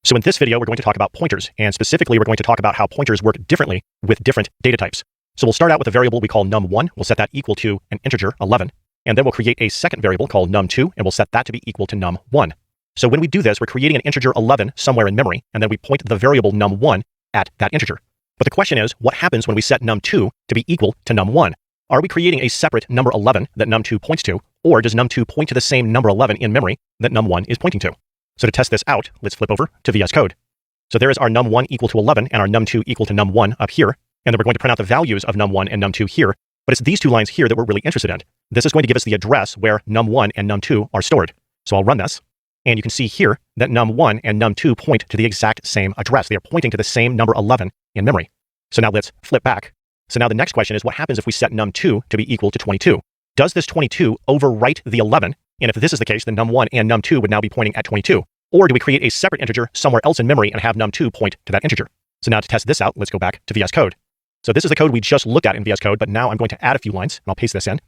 So in this video, we're going to talk about pointers, and specifically, we're going to talk about how pointers work differently with different data types. So we'll start out with a variable we call num1. We'll set that equal to an integer 11, and then we'll create a second variable called num2, and we'll set that to be equal to num1. So when we do this, we're creating an integer 11 somewhere in memory, and then we point the variable num1 at that integer. But the question is, what happens when we set num2 to be equal to num1? Are we creating a separate number 11 that num2 points to, or does num2 point to the same number 11 in memory that num1 is pointing to? So to test this out, let's flip over to VS Code. So there is our num1 equal to 11 and our num2 equal to num1 up here, and then we're going to print out the values of num1 and num2 here, but it's these two lines here that we're really interested in. This is going to give us the address where num1 and num2 are stored. So I'll run this, and you can see here that num1 and num2 point to the exact same address. They are pointing to the same number 11 in memory. So now let's flip back. So now the next question is, what happens if we set num2 to be equal to 22? Does this 22 overwrite the 11? And if this is the case, then num1 and num2 would now be pointing at 22. Or do we create a separate integer somewhere else in memory and have num2 point to that integer? So now to test this out, let's go back to VS Code. So this is the code we just looked at in VS Code, but now I'm going to add a few lines, and I'll paste this in.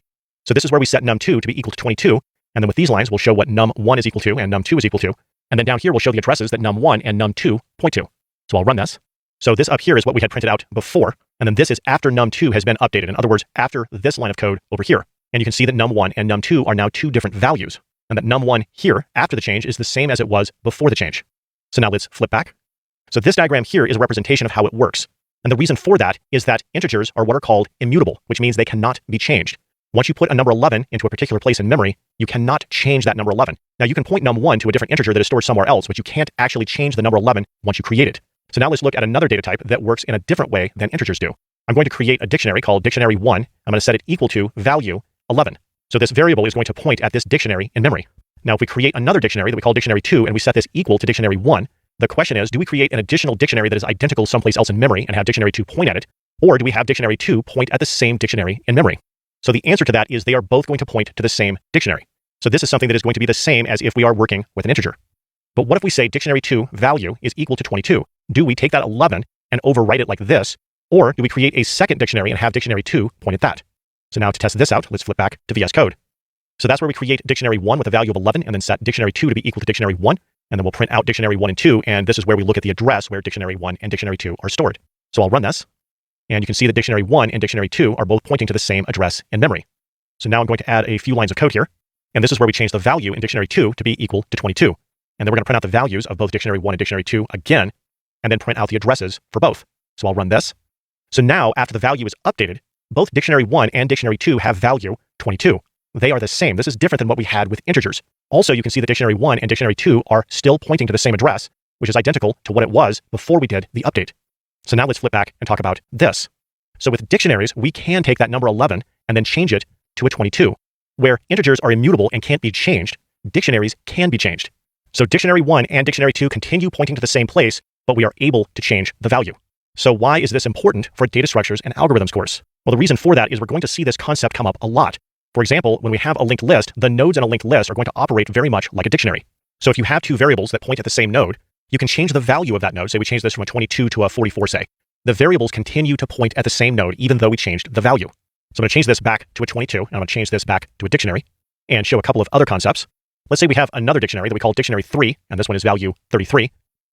So this is where we set num2 to be equal to 22, and then with these lines, we'll show what num1 is equal to and num2 is equal to, and then down here, we'll show the addresses that num1 and num2 point to. So I'll run this. So this up here is what we had printed out before, and then this is after num2 has been updated. In other words, after this line of code over here. And you can see that num1 and num2 are now two different values, and that num1 here after the change is the same as it was before the change. So now let's flip back. So this diagram here is a representation of how it works. And the reason for that is that integers are what are called immutable, which means they cannot be changed. Once you put a number 11 into a particular place in memory, you cannot change that number 11. Now you can point num1 to a different integer that is stored somewhere else, but you can't actually change the number 11 once you create it. So now let's look at another data type that works in a different way than integers do. I'm going to create a dictionary called dictionary1. I'm going to set it equal to value 11. So this variable is going to point at this dictionary in memory. Now if we create another dictionary that we call dictionary2 and we set this equal to dictionary1, the question is, do we create an additional dictionary that is identical someplace else in memory and have dictionary2 point at it, or do we have dictionary2 point at the same dictionary in memory? So the answer to that is they are both going to point to the same dictionary. So this is something that is going to be the same as if we are working with an integer. But what if we say dictionary2 value is equal to 22? Do we take that 11 and overwrite it like this, or do we create a second dictionary and have dictionary2 point at that? So now to test this out, let's flip back to VS Code. So that's where we create dictionary1 with a value of 11 and then set dictionary2 to be equal to dictionary1. And then we'll print out dictionary1 and 2, and this is where we look at the address where dictionary1 and dictionary2 are stored. So I'll run this, and you can see that dictionary1 and dictionary2 are both pointing to the same address in memory. So now I'm going to add a few lines of code here, and this is where we change the value in dictionary2 to be equal to 22. And then we're going to print out the values of both dictionary1 and dictionary2 again, and then print out the addresses for both. So I'll run this. So now, after the value is updated, both dictionary1 and dictionary2 have value 22. They are the same. This is different than what we had with integers. Also, you can see that dictionary1 and dictionary2 are still pointing to the same address, which is identical to what it was before we did the update. So now let's flip back and talk about this. So with dictionaries, we can take that number 11 and then change it to a 22. Where integers are immutable and can't be changed, dictionaries can be changed. So dictionary1 and dictionary2 continue pointing to the same place, but we are able to change the value. So why is this important for data structures and algorithms course? Well, the reason for that is we're going to see this concept come up a lot. For example, when we have a linked list, the nodes in a linked list are going to operate very much like a dictionary. So if you have two variables that point at the same node, you can change the value of that node. Say we change this from a 22 to a 44, say. The variables continue to point at the same node, even though we changed the value. So I'm going to change this back to a 22, and I'm going to change this back to a dictionary, and show a couple of other concepts. Let's say we have another dictionary that we call dictionary3, and this one is value 33.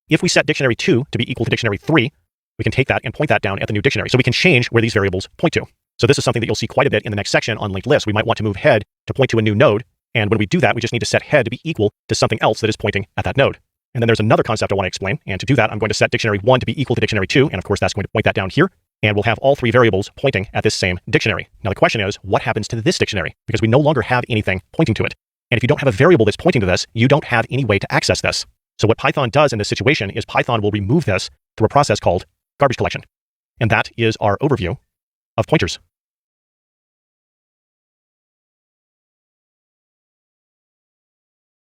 If we set dictionary2 to be equal to dictionary3, we can take that and point that down at the new dictionary. So we can change where these variables point to. So this is something that you'll see quite a bit in the next section on linked lists. We might want to move head to point to a new node. And when we do that, we just need to set head to be equal to something else that is pointing at that node. And then there's another concept I want to explain. And to do that, I'm going to set dictionary1 to be equal to dictionary2. And of course, that's going to point that down here. And we'll have all three variables pointing at this same dictionary. Now the question is, what happens to this dictionary? Because we no longer have anything pointing to it. And if you don't have a variable that's pointing to this, you don't have any way to access this. So what Python does in this situation is Python will remove this through a process called garbage collection. And that is our overview of pointers.